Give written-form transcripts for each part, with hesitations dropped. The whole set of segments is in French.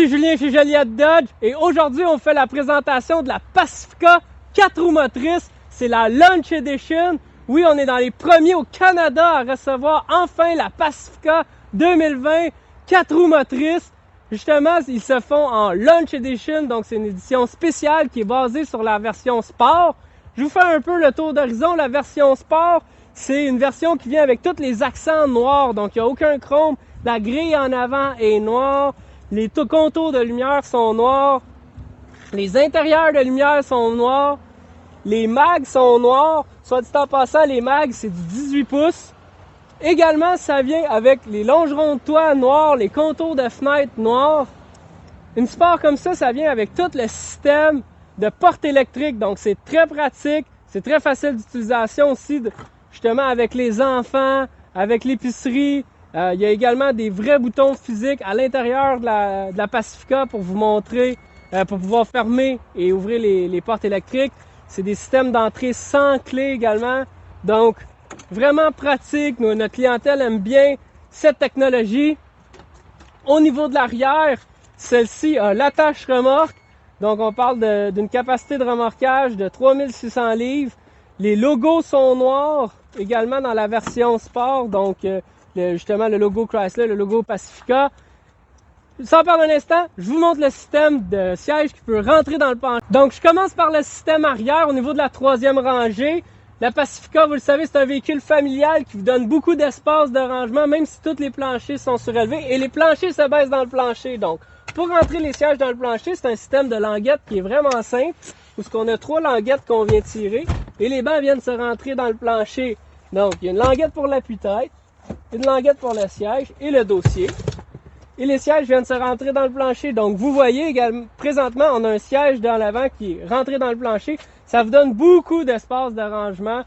Ici Julien chez Joliette Dodge et aujourd'hui on fait la présentation de la Pacifica 4 roues motrices. C'est la Launch Edition. Oui, on est dans les premiers au Canada à recevoir enfin la Pacifica 2020 4 roues motrices. Justement, ils se font en Launch Edition, donc c'est une édition spéciale qui est basée sur la version Sport. Je vous fais un peu le tour d'horizon. La version Sport, c'est une version qui vient avec tous les accents noirs, donc il n'y a aucun chrome. La grille en avant est noire. Les contours de lumière sont noirs. Les intérieurs de lumière sont noirs. Les mags sont noirs. Soit dit en passant, les mags, c'est du 18 pouces. Également, ça vient avec les longerons de toit noirs, les contours de fenêtres noirs. Une Sport comme ça vient avec tout le système de porte électrique. Donc, c'est très pratique. C'est très facile d'utilisation aussi, justement, avec les enfants, avec l'épicerie. Il y a également des vrais boutons physiques à l'intérieur de la Pacifica pour vous montrer, pour pouvoir fermer et ouvrir les portes électriques. C'est des systèmes d'entrée sans clé également. Donc, vraiment pratique. Notre clientèle aime bien cette technologie. Au niveau de l'arrière, celle-ci a l'attache remorque. Donc, on parle d'une capacité de remorquage de 3600 livres. Les logos sont noirs également dans la version Sport. Donc, justement le logo Chrysler, le logo Pacifica. Sans perdre un instant, je vous montre le système de siège qui peut rentrer dans le penchant. Donc je commence par le système arrière au niveau de la troisième rangée. La Pacifica, vous le savez, c'est un véhicule familial qui vous donne beaucoup d'espace de rangement, même si tous les planchers sont surélevés. Et les planchers se baissent dans le plancher. Donc pour rentrer les sièges dans le plancher, c'est un système de languettes qui est vraiment simple, où on a 3 languettes qu'on vient tirer et les bancs viennent se rentrer dans le plancher. Donc il y a une languette pour l'appui-tête, une languette pour le siège et le dossier. Et les sièges viennent se rentrer dans le plancher. Donc vous voyez également, présentement, on a un siège dans l'avant qui est rentré dans le plancher. Ça vous donne beaucoup d'espace de rangement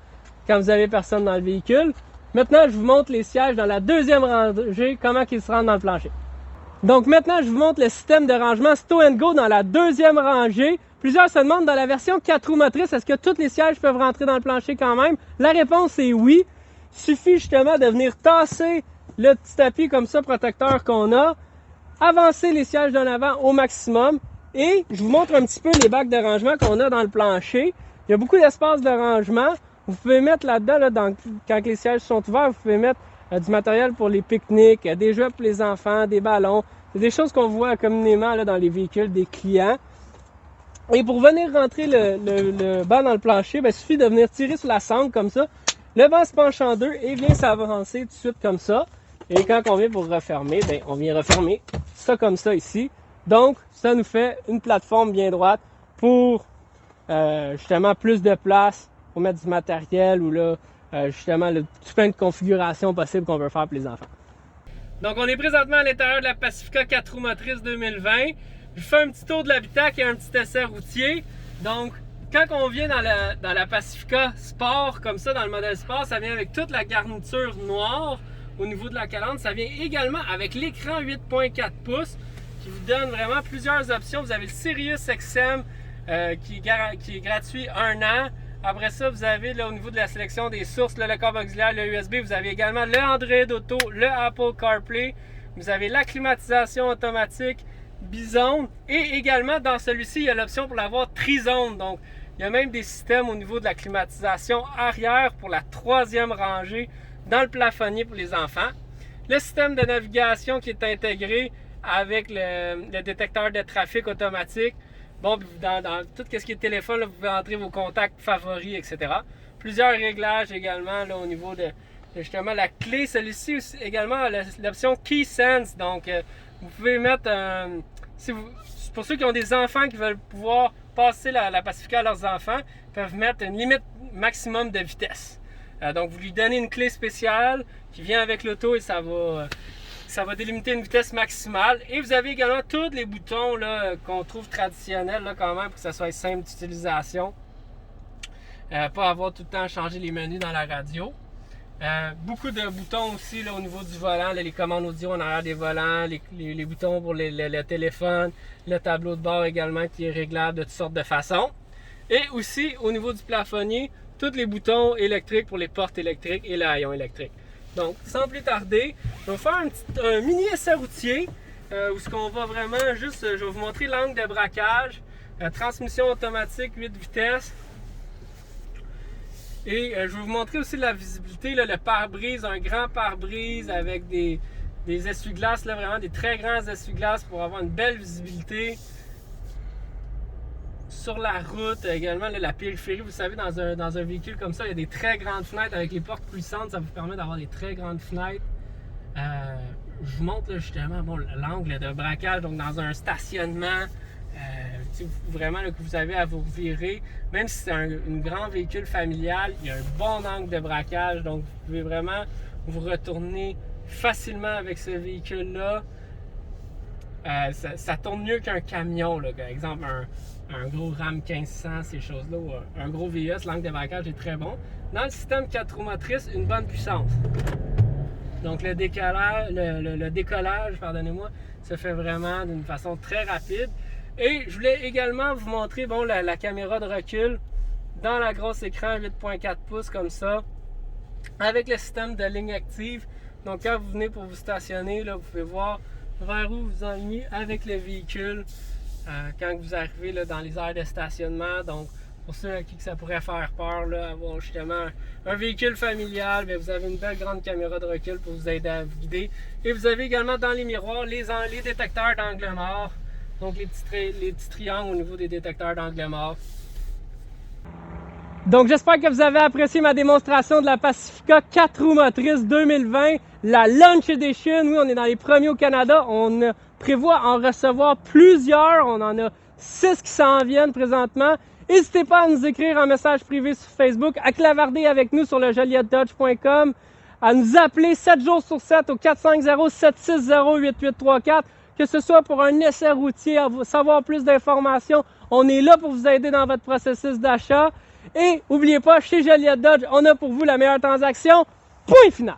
quand vous avez personne dans le véhicule. Maintenant, je vous montre les sièges dans la deuxième rangée, comment ils se rendent dans le plancher. Donc maintenant, je vous montre le système de rangement Stow & Go dans la deuxième rangée. Plusieurs se demandent dans la version 4 roues motrices, est-ce que tous les sièges peuvent rentrer dans le plancher quand même? La réponse est oui. Il suffit justement de venir tasser le petit tapis comme ça, protecteur qu'on a, avancer les sièges d'en avant au maximum et je vous montre un petit peu les bacs de rangement qu'on a dans le plancher. Il y a beaucoup d'espace de rangement. Vous pouvez mettre là-dedans, quand les sièges sont ouverts, vous pouvez mettre du matériel pour les pique-niques, des jeux pour les enfants, des ballons. C'est des choses qu'on voit communément là, dans les véhicules des clients. Et pour venir rentrer le banc dans le plancher, il suffit de venir tirer sur la sangle comme ça. Le banc se penche en deux et vient s'avancer tout de suite comme ça. Et quand on vient pour refermer, on vient refermer ça comme ça ici. Donc, ça nous fait une plateforme bien droite pour justement plus de place pour mettre du matériel ou là, justement, tout plein de configurations possibles qu'on veut faire pour les enfants. Donc, on est présentement à l'intérieur de la Pacifica 4 roues motrices 2020. Je fais un petit tour de l'habitacle et un petit essai routier. Donc, quand on vient dans la Pacifica Sport, comme ça, dans le modèle Sport, ça vient avec toute la garniture noire au niveau de la calandre. Ça vient également avec l'écran 8.4 pouces qui vous donne vraiment plusieurs options. Vous avez le Sirius XM qui est gratuit 1 an. Après ça, vous avez là, au niveau de la sélection des sources, le câble auxiliaire, le USB. Vous avez également le Android Auto, le Apple CarPlay. Vous avez la climatisation automatique Bizone. Et également, dans celui-ci, il y a l'option pour l'avoir Trizone. Donc, il y a même des systèmes au niveau de la climatisation arrière pour la troisième rangée dans le plafonnier pour les enfants. Le système de navigation qui est intégré avec le détecteur de trafic automatique. Bon, dans tout ce qui est téléphone, là, vous pouvez entrer vos contacts favoris, etc. Plusieurs réglages également là, au niveau de justement la clé. Celui-ci également a l'option Key Sense. Donc, vous pouvez mettre pour ceux qui ont des enfants qui veulent pouvoir passer la Pacifica à leurs enfants, ils peuvent mettre une limite maximum de vitesse. Donc, vous lui donnez une clé spéciale qui vient avec l'auto et ça va délimiter une vitesse maximale. Et vous avez également tous les boutons qu'on trouve traditionnels là, quand même pour que ça soit simple d'utilisation. Pas avoir tout le temps à changer les menus dans la radio. Beaucoup de boutons aussi là, au niveau du volant, là, les commandes audio en arrière des volants, les boutons pour le téléphone, le tableau de bord également qui est réglable de toutes sortes de façons. Et aussi au niveau du plafonnier, tous les boutons électriques pour les portes électriques et le haillon électrique. Donc sans plus tarder, je vais faire un mini essai routier où ce qu'on va vraiment juste, je vais vous montrer l'angle de braquage, transmission automatique 8 vitesses. Et je vais vous montrer aussi la visibilité, là, le pare-brise, un grand pare-brise avec des essuie-glaces, là, vraiment des très grands essuie-glaces pour avoir une belle visibilité sur la route. Également, là, la périphérie, vous savez, dans un véhicule comme ça, il y a des très grandes fenêtres avec les portes puissantes, ça vous permet d'avoir des très grandes fenêtres. Je vous montre là, justement l'angle de braquage, donc dans un stationnement. Vraiment là, que vous avez à vous virer, même si c'est un grand véhicule familial, il y a un bon angle de braquage, donc vous pouvez vraiment vous retourner facilement avec ce véhicule-là. Ça tourne mieux qu'un camion, là, par exemple un gros Ram 1500, ces choses-là, ou un gros VUS, l'angle de braquage est très bon. Dans le système 4 roues motrices, une bonne puissance. Donc le décollage, pardonnez-moi, se fait vraiment d'une façon très rapide. Et je voulais également vous montrer la caméra de recul dans la grosse écran 8.4 pouces comme ça, avec le système de ligne active. Donc quand vous venez pour vous stationner, là, vous pouvez voir vers où vous enlignez avec le véhicule quand vous arrivez là, dans les aires de stationnement. Donc pour ceux à qui ça pourrait faire peur, là, avoir justement un véhicule familial, bien, vous avez une belle grande caméra de recul pour vous aider à vous guider. Et vous avez également dans les miroirs les détecteurs d'angle mort. Donc les petits triangles au niveau des détecteurs d'angle mort. Donc j'espère que vous avez apprécié ma démonstration de la Pacifica 4 roues motrices 2020, la Launch Edition. Oui, on est dans les premiers au Canada. On prévoit en recevoir plusieurs. On en a 6 qui s'en viennent présentement. N'hésitez pas à nous écrire un message privé sur Facebook, à clavarder avec nous sur le joliettedodge.com, à nous appeler 7 jours sur 7 au 450-760-8834. Que ce soit pour un essai routier, à savoir plus d'informations, on est là pour vous aider dans votre processus d'achat. Et n'oubliez pas, chez Joliette Dodge, on a pour vous la meilleure transaction. Point final!